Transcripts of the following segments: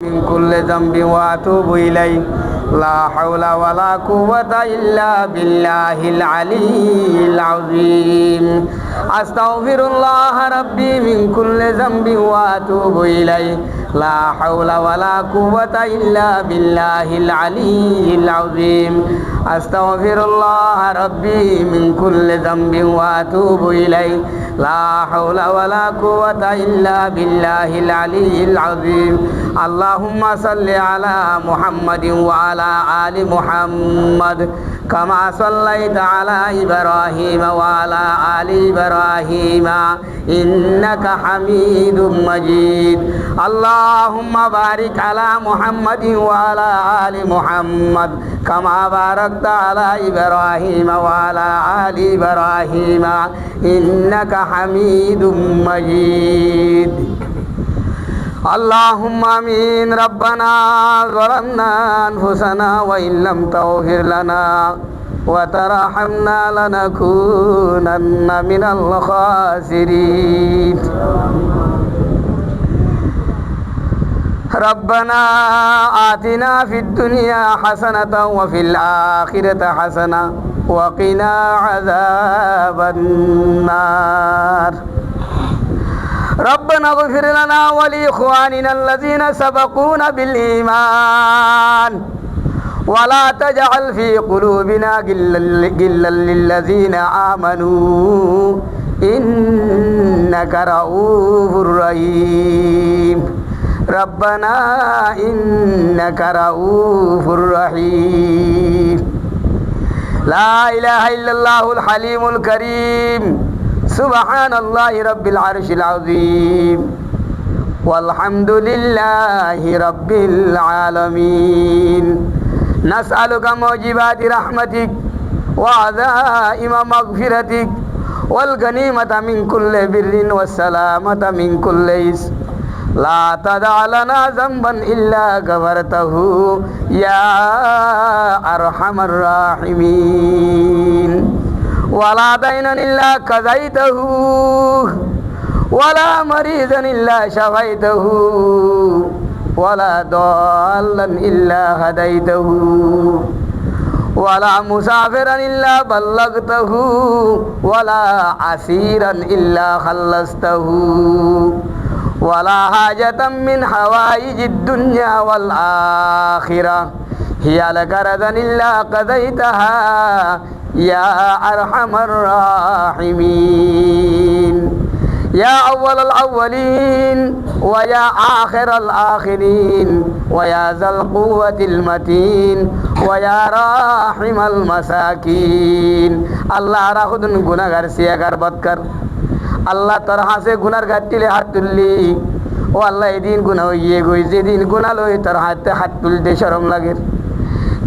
من كل ذنب وأتوب إليه لا حول ولا قوة إلا بالله العلي العظيم أستغفر الله ربي من كل ذنب وأتوب إليه لا حول ولا قوة إلا بالله العلي العظيم أستغفر الله ربي من كل ذنب وأتوب إليه لا حول ولا قوة إلا بالله العلي العظيم اللهم صل على محمد وعلى آل محمد كما صليت على إبراهيم وعلى آل إبراهيم إنك حميد مجيد اللهم بارك على محمد وعلى آل محمد كما باركت على إبراهيم وعلى آل إبراهيم إنك حميد مجيد اللهم آمين ربنا ظلمنا أنفسنا وإن لم تغفر لنا وترحمنا لنكونن من الخاسرين ربنا آتنا في الدنيا حسنة وفي الآخرة حسنة وقنا عذاب النار ربنا اغفر لنا ولإخواننا الذين سبقونا بالإيمان ولا تجعل في قلوبنا غلا للذين آمنوا إنك رؤوف رحيم ربنا إنك رؤوف رحيم لا إله إلا الله الحليم الكريم سبحان الله رب العرش العظيم والحمد لله رب العالمين نسألك موجبات رحمتك وعزائم مغفرتك والغنيمة من كل بر والسلامة من كل إثم لا تدع لنا ذنبا إلا غفرته يا أرحم الراحمين ولا دينا إلا قضيته ولا مريضا إلا شفيته ولا ضالا إلا هديته ولا مسافرا إلا بلغته ولا عسيرا إلا خلصته ولا حاجة من حوائج الدنيا والآخرة هي لك رضا إلا قضيتها يا أرحم الراحمين يا أول الأولين ويا آخر الآخرين ويا ذا القوة المتين ويا راحم المساكين الله راخدن গুনাহগার সিয়াগার বদকার আল্লাহ তোর হাসে গুনার গাটিলে হাত তুললি ও আল্লাহ এদিন গুনাহ হইয়ে গই যেদিন গুনাহ লই তোর হাতে হাত তুলতে শরম লাগে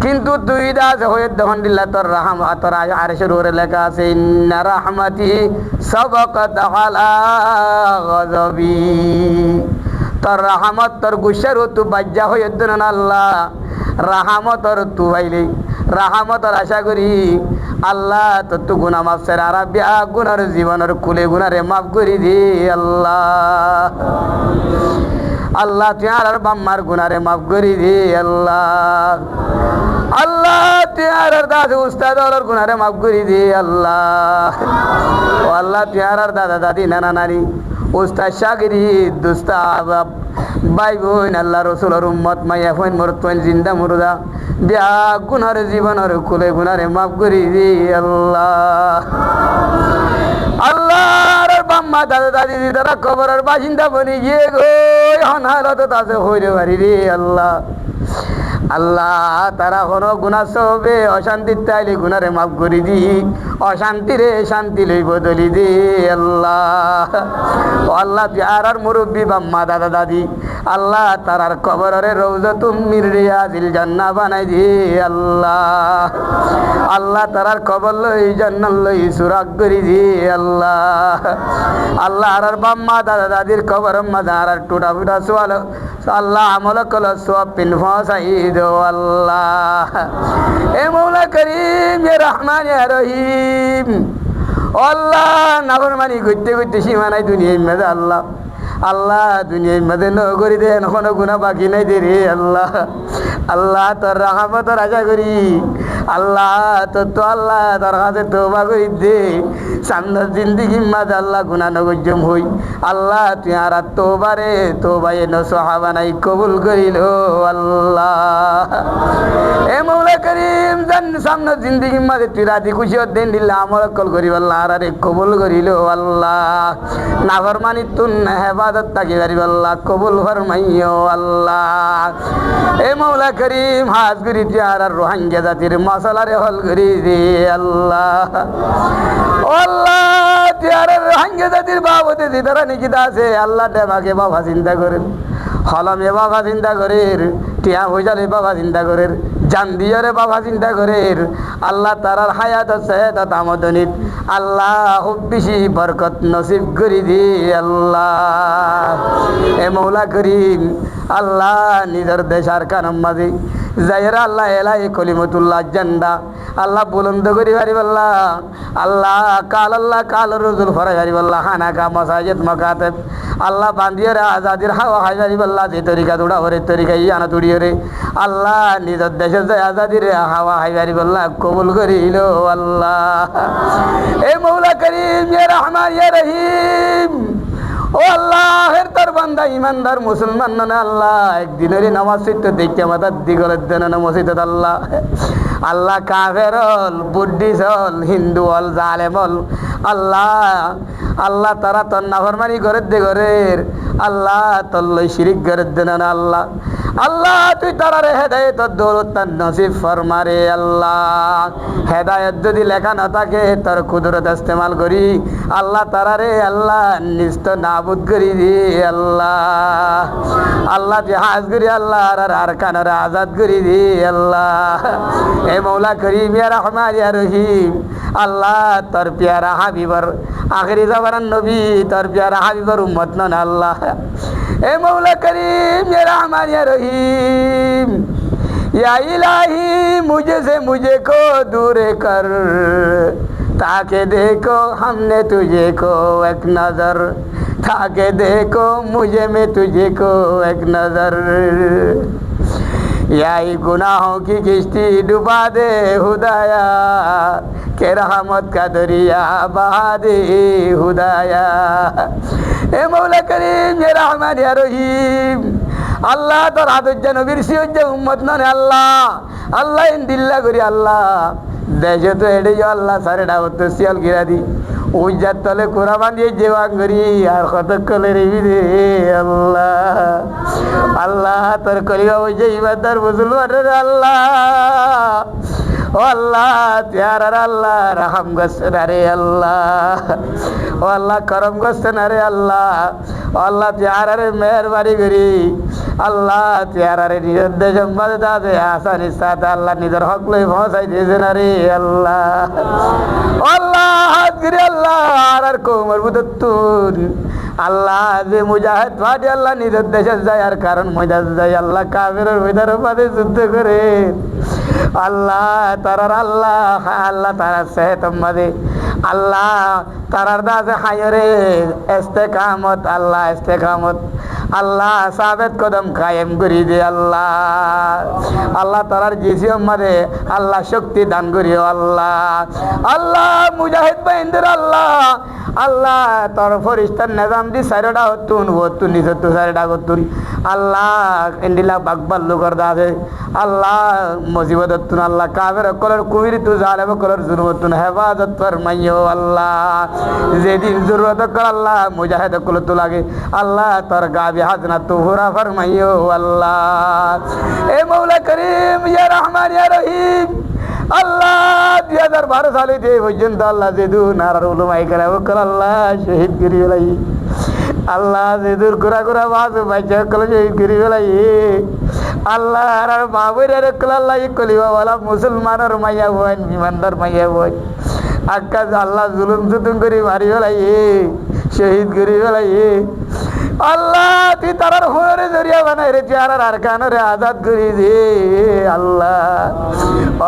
কিন্তু তুই দাস হয়ে দহন দিল্লা তোর রাহম তোর আরশের উপরে লেখা আছে ইন্না রাহমাতি সাবাকাত আলা গযবি তোর রাহমত তোর গুসার তু বাজ্জা হয়ে দেন আল্লাহ রাহমত তোর তু ভাইলে রাহমতর আশা করি আল্লাহ তোর তু গুনাহ মাফ সেরা আরাবিয়া গুনার জীবনের কুলে গুনারে মাফ করি দি আল্লাহ আল্লাহ তুই আর বাম্মার গুনারে মাফ করি দি আল্লাহ আল্লাহ তুই আর দাদা উস্তাদ ওর গুনারে মাফ করি দি আল্লাহ ও আল্লাহ তুই আর দাদা দাদি নানা নানি উস্তাদ শাগিরি দুস্তা ভাই বোন আল্লাহ রসুলের উম্মত মাইয়া ফোন মরতন জিন্দা মুর্দা বিয়া গুনার জীবনের কুলে গুনারে মাফ করি দি আল্লাহ আল্লাহর বাম্মা দাদা দাদি তারা কবরের বাসিন্দা বনি গিয়ে গো এখন হালত তাতে হইরে পারি রে আল্লাহ আল্লাহ তারা কোনো গুনাহ সবে অশান্তি তাইলে গুনারে মাফ করি দি অশান্তি রে শান্তি লই বদলি দি আল্লাহ ও আল্লাহ প্যারার মুরব্বী বাম্মা দাদা দাদি আল্লাহ তারার কবরের রওজাতুম মির রিয়াজিল জান্নাহ বানাই দি আল্লাহ আল্লাহ তারার কবর লই জান্নাত লই সুরাগ করি দি আল্লাহ আল্লাহ আর বাম্মা দাদা দাদির কবর মাজার টুটা ফুটা সোয়াল আল্লাহ আমল কল সব পিন ফাসাই দো আল্লাহ এ মৌলা করিম এ রহমান এ রহিম আল্লাহ নাফরমানি করতে করতে সীমা নাই দুনিয়ায় মেজা আল্লাহ আল্লাহ দুনিয়ার মধ্যে নগরী দেন কোনো গুণা বাকি নাই দে রে আল্লাহ আল্লাহ তোর রহমতের আশা করি আল্লাহ তোর তো আল্লাহ তোর কাছে তওবা করি দে সামনের জিন্দিগির মাঝে আল্লাহ গুণা নগর্যম হই আল্লাহ তুই আর তওবারে তওবা এ নসহাবা নাই কবুল করিল আল্লাহ এ মৌলা করিম জান সামনের জিন্দিগির মাঝে তুই রাজি খুশি দিন দিল্লা আমল কল করিব আল্লাহ আর কবুল করিল আল্লাহ নাফরমানি তুন হেফাজত তাকি করিব আল্লাহ কবুল ফরমাইও আল্লাহ এ মৌলা করিম হাজগুরি আর রোহিঙ্গা জাতির মশলারে হল করি দে আল্লাহ আল্লাহ আর রোহিঙ্গা জাতির বাবদে যেতারা নিকিতা আছে আল্লাহ দেমাকে বাবা চিন্তা করেন হলমে বাবা চিন্তা করেন টিয়া পয়সারে বাবা চিন্তা করেন জান দিয়রে বাবা চিন্তা করেন আল্লাহ তারার হায়াত সেহত আমদনিত আল্লাহ খুব বেশি বরকত নসিব করি দি আল্লাহ এ মৌলা করিম আল্লাহ নিজের দেশার কানম মাঝে যাইরা আল্লাহ এলাই কলিমতুল্লাহ জান্ডা আল্লাহ বুলন্দ করি পারিবাল্লাহ আল্লাহ কাল রজুল ফরাই পারিবাল্লাহ হানাকা মসাজিদ মকাতেব আল্লাহ বান্দিয়রে আজাদির হাওয়া হাই পারিবাল্লাহ যে তরিকা দুড়া হরে তরিকা ইয়ানা তুড়িয়রে আল্লাহ নিজের দেশের যে আজাদির হাওয়া হাই পারিবাল্লাহ কবুল করিল আল্লাহ এ মৌলা করিম ইয়া রহমান ইয়া রহিম ও আল্লাহের তোর বান্দা ইমানদার মুসলমান না আল্লাহ একদিনের নামাজ তো দেখতে মাথার দিগলের দেন না মসজিদ আল্লাহ আল্লাহ কাফের হল বুদ্ধিস হল হিন্দু হল জালেম হল আল্লাহ আল্লাহ তারা তোর নাফরমানি করে দে ঘরের আল্লাহ তোর লই শিরিক করে দে না আল্লাহ আল্লাহ তুই তারা রে হেদায়েত দৌলত তার নসিব ফরমারে আল্লাহ হেদায়েত যদি লেখা না থাকে তোর কুদরত ইস্তেমাল করি আল্লাহ তারা রে আল্লাহ নিস্ত নাবুদ করি দি আল্লাহ আল্লাহ জাহাজ করি আল্লাহ আর কানরে আজাদ করি দি আল্লাহ এ মৌলা করিম ইয়া রহমান ইয়া রহিম আল্লাহ তোর প্যারা হাবিবর আখেরি জামানার নবী তোর প্যারা হাবিবর উম্মত নন আল্লাহ এ মৌলা করিম ইয়া রহমান ইয়া রহিম या इलाही मुझे से मुझे को दूर कर ताके देखो हमने तुझे को एक नजर ताके देखो मुझे में तुझे को एक नजर यही गुनाहों की किश्ती डुबा दे खुदाया के रहमत का दरिया बहा दे खुदाया ए मौला करीम या रहमान या रहीम আল্লাহ তোর আদর্য নবীর সিহজ্জ উম্মত নয় আল্লাহ আল্লাহ দিল্লা করি আল্লাহ দেশে তো এড়ে যাও আল্লাহ সারেডা হতো শিয়াল গিরা দি উজ্জার তলে কোরা বানিয়ে জেওয়ান করি আর কত কলে রেবি রে আল্লাহ আল্লাহ তোর কলিবা বলছে ইবাদার মুসলমান রে আল্লাহ ও আল্লাহ প্যারার আল্লাহ রাহাম গছেন রে আল্লাহ ও আল্লাহ করম গছেন রে আল্লাহ ও আল্লাহ প্যারারে মেহরবানি করি আল্লাহ প্যারারে নিজের দেশের মাঝে দাদে আসানির সাথে আল্লাহ নিজের হক লই পৌঁছাই দিয়েছেন রে আল্লাহ আল্লাহ হাত গিরি আল্লাহ আর কোমর বুদতুন আল্লাহ যে মুজাহিদ ভাটি আল্লাহ নিজের দেশে যায় আর কারণ ময়দান যায় আল্লাহ কাফেরের ময়দানের মাঝে যুদ্ধ করে আল্লাহ তারার আল্লাহ আল্লাহ তারা সেহত মাঝে আল্লাহ তারার দাসে হায়রে ইস্তেকামত আল্লাহ ইস্তেকামত আল্লাহ সাবেত কদম কায়েম করি দে আল্লাহ আল্লাহ তারার জিসিয়ম মাঝে আল্লাহ শক্তি দান করিও আল্লাহ আল্লাহ মুজাহিদ বাহিনীর আল্লাহ আল্লাহ তোর ফরিস্তার নিজাম দি সাইডা হতুন হতুন নিচতু সাইডা হতুন আল্লাহ ইন্দিলা বাগবাল লোকর দাসে আল্লাহ মুসিবত হতুন আল্লাহ কাফের কলর কুমির তু জালেম কলর জুরমতুন হেফাজত ফরমাইও আল্লাহ যেদিন জরুরত কর আল্লাহ মুজাহিদ কল তু লাগে আল্লাহ তোর গাবি হাজনা তু পুরা ফরমাইও আল্লাহ এ মৌলা করিম ইয়া রহমান ইয়া রহিম আল্লাহ 2012 সালে যে পর্যন্ত আল্লাহ যেদু নারার উলুমাই করে ওকর আল্লাহ শহীদ করি বেলাই আল্লাহ যেদুর কুরা কুরা বাসু বাচ্চা কল শহীদ করি বেলাই আল্লাহ আর বাবুর আর কল আল্লাহ কলিবা ওয়ালা মুসলমানের মাইয়া বই ইমানদার মাইয়া বই আকাশ আল্লাহ জুলুম জুতুম করি মারি বেলাই শহীদ করি বেলাই আল্লাহ তুই তারার হোরে জরিয়া বানাই রে চেহারার আর কানরে আজাদ করি দে আল্লাহ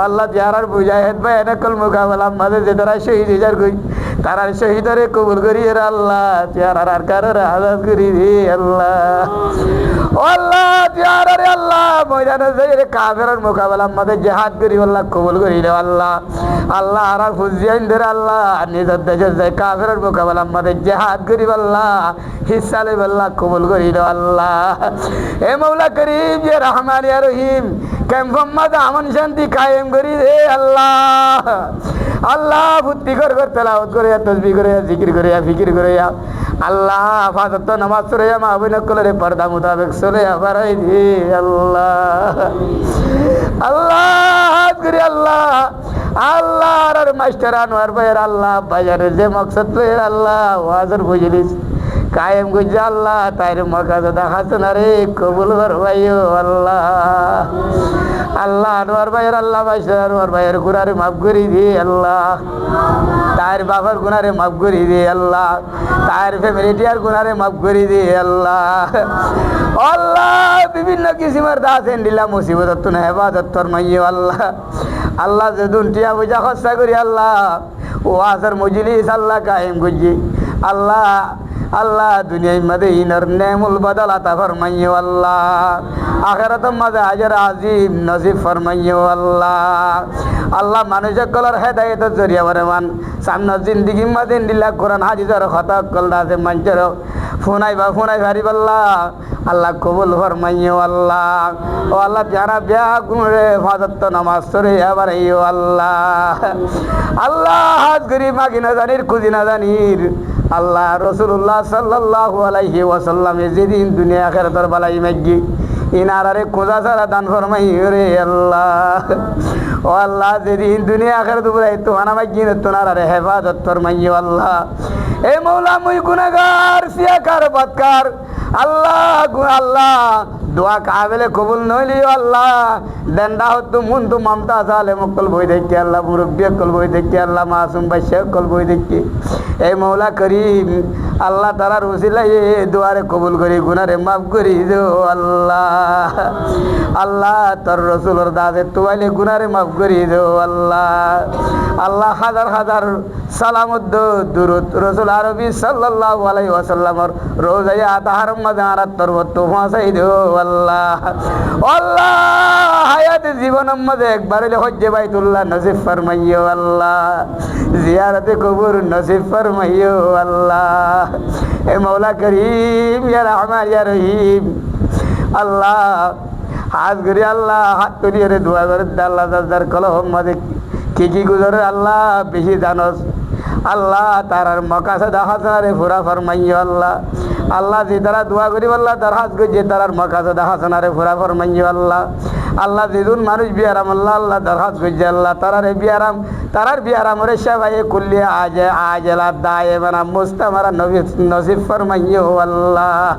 আল্লাহ চেহারার বুঝাই হেদ ভাই এনে কল মোকাবেলা মাঝে যে তারা শহীদ হাজার কই তারার শহীদরে কবুল করি রে আল্লাহ, চেহারার কারোর আজাদ করি রে আল্লাহ। ও আল্লাহ চেহারারে আল্লাহ ময়দানে যাই কাফেরের মোকাবেলা আমাদের জিহাদ করি আল্লাহ কবুল করি রে আল্লাহ। আল্লাহ আর ফুজিয়াইন ধরে আল্লাহ নিজের দেশের যাই কাফেরের মোকাবেলা আমাদের জিহাদ করি আল্লাহ হিসালে আল্লাহ কবুল করি রে আল্লাহ। এ মৌলা করিম যে রহমান ইয়া রহিম কেমফম্মাদ আমন শান্তি কায়েম করি রে আল্লাহ। আল্লাহ ফুর্তি কর তেলাওয়াত করে তসবিহ করে জিকির করে ফিকির করে আল্লাহ ফাজত নামাজ পড়ে মা অভিনয় করে পর্দা মোতাবেক চলে বাড়াই দি আল্লাহ। আল্লাহ করি আল্লাহ আল্লাহ আর মাস্টার আনোয়ার ভাইয়ের আল্লাহ বাজারের যে মকসদ পেয়ে আল্লাহ ওয়াজের বুঝলিস কায়েম গুজ আল্লাহ তাইর মকাজ দেখাচ্ছে না রে কবুল কর ভাইও আল্লাহ। আল্লাহ আনোয়ার ভাইয়ের আল্লাহ মাস্টার আনোয়ার ভাইয়ের গুনারে মাফ করি দি আল্লাহ, তাইর বাবার গুনারে মাফ করি দি আল্লাহ, তাইর ফ্যামিলিটির গুনারে মাফ করি দি আল্লাহ। আল্লাহ বিভিন্ন কিসিমের দাসেন দিলা মুসিবত তুন হেফাজত ফরমাইও আল্লাহ। আল্লাহ যে দুনটিয়া বুঝা খরচা করি আল্লাহ ওয়াজের মজলিস আল্লাহ কায়েম গুজি আল্লাহ। আল্লাহ দুনিয়ার মধ্যে ইনার নেমুল বদল আতা ফরমাইও আল্লাহ, আখিরাতের মধ্যে আজর আজিম নসিব ফরমাইও আল্লাহ। আল্লাহ মানুষের কলর হেদায়েতের জরিয়া বরমান সামনে জিন্দিগি মধ্যে দিলা কোরআন হাদিসের কথা কল আছে মানুষের ফোনাই ভারি আল্লাহ। আল্লাহ কবুল ফরমাইও আল্লাহ। ও আল্লাহ যারা বিয়া গুণরে ফাজত নামাজ পড়ে আবার ইও আল্লাহ। আল্লাহ হাত করি মাগি না জানির খুঁজি না জানির আল্লাহ রসুল্লাহ সাল্লাল্লাহু আলাইহি ওয়াসাল্লাম যেদিন দুনিয়া আখিরাতের বালাই মাগি ইনারে খোঁজা ছাড়া দান ফরমাই রে আল্লাহ। ও আল্লাহ যেদিন দুনিয়া আখিরাত বুঝাই তো আনা মাগি না তোনারে হেফাজত ফরমাইও আল্লাহ। এ মৌলা মুই গুনাহগার সিয়াকার বদকার আল্লাহ আল্লাহ দোয়া কাবেলে কবুল নইলিও আল্লাহ। দেন্দা হতো মুন্তু মমতা সালে মকল বই দেখি আল্লাহ, মুরব্বী কল বই দেখি আল্লাহ, মাসুম বাচ্চা কল বই দেখি এই মৌলা করিম আল্লাহ তারার উসিলাই দোয়ারে কবুল করি গুনারে মাফ করি দো আল্লাহ। আল্লাহ তোর রসুলের দাদে তোয়াইলে গুনারে মাফ করি দো আল্লাহ। আল্লাহ হাজার হাজার সালামত দুরুদ রসুল আরবি সাল্লাল্লাহু আলাইহি ওয়াসাল্লামর রোজায়া তাহার মাঝে আর তোর তো ফাঁসাই দো আল্লাহ। আল্লাহ হায়াত জীবনের মধ্যে একবার হলে হজ্জে বাইতুল্লাহ নসিব ফরমাইও আল্লাহ, জিয়ারতে কবর নসিব ফরমাইও আল্লাহ। এ মৌলা করিম ইয়া রহমান ইয়া রহিম আল্লাহ হাত করি আল্লাহ হাত তুলিয়ে রে দোয়া করে আল্লাহ দাদার কলম মধ্যে কি গুজরে আল্লাহ বেশি জানস আল্লাহ তারার মকাসদ হাসানারে পুরা ফরমাইও আল্লাহ। আল্লাহ যে তারা দোয়া করি আল্লাহ তার হাত যে তারার মকাসদ হাসানারে পুরা ফরমাইও আল্লাহ। আল্লাহ যেদিন মানুষ বিয়ারাম আল্লাহ আল্লাহ তার হাত করছে আল্লাহ তারারে বিয়ারাম তারার বিয়ারামরে সেবাই কুল্লি আজলা দায়ে বানা মুস্তামারা নসিব ফরমাইও আল্লাহ।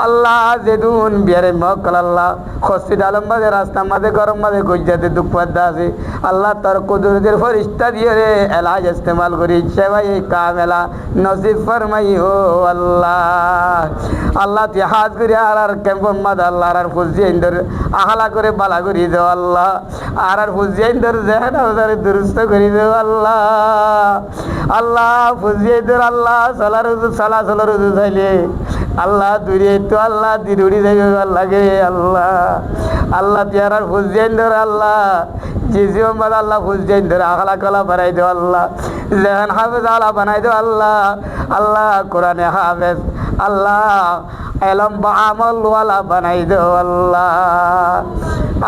আল্লাহ যেদিন বিয়ারে মক্কল আল্লাহ হসপিটালের মাঝে রাস্তার মাঝে গরম মাঝে গজ্জাতে দুঃখ পাদ্দা আছে আল্লাহ তার কুদরতের ফরিস্তা দিয়ে রে এলাজ ইস্তেমাল করি সেবাই কামেলা নসিব ফরমাইও আল্লাহ। আল্লাহ তুই হাত করি আর কেমন মাদা আল্লাহ আর ফুজি ইন্দর আহলা করে বালা করি দেও আল্লাহ, আর ফুজি ইন্দর জেহেন দুরুস্ত করি দেও আল্লাহ। আল্লাহ ফুজি ইন্দর আল্লাহ সালা চলার উজু চাইলে আল্লাহ দূরে তো আল্লাহ দিরুড়ি যাইবে আল্লাহ গে আল্লাহ। আল্লাহতিয়ার ফুজি ইন্দর আল্লাহ জিজিও মাদ আল্লাহ ফুজি ইন্দর আহলা কলা বানাই দেও আল্লাহ, জেহেন হাফেজ আলা বানাই দেও আল্লাহ। আল্লাহ কোরআনে হাফেজ আল্লাহ এলম বা আমল ওয়ালা বানাই দেও আল্লাহ।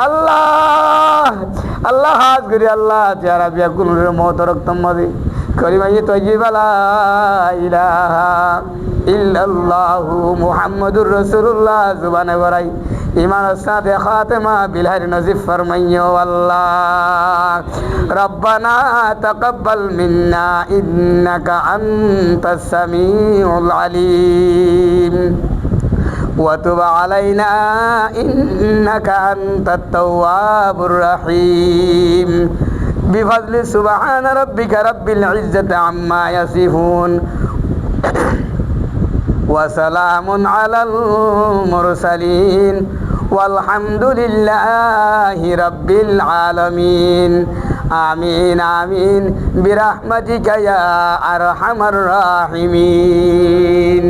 আল্লাহ আল্লাহ হাত করি আল্লাহ চেহারা বিয়া কুনুরের মত রক্তম মদি করিমাই তৈবা লা ইলাহা ইল্লাল্লাহু মুহাম্মাদুর রাসূলুল্লাহ জুবানে বরাই ইমানের সাথে খাতেমা বিলহারি নসিব ফরমাইও আল্লাহ। রব্বানা তাকাব্বাল মিন্না ইন্নাকা আনতাস সামিউল আলিম وتب علينا إنك أنت التواب الرحيم بفضل سبحان ربك رب العزة عما يصفون وسلام على المرسلين والحمد لله رب العالمين আমিন আমিন বিরহমাতিকা ইয়া আরহামার রাহিমিন।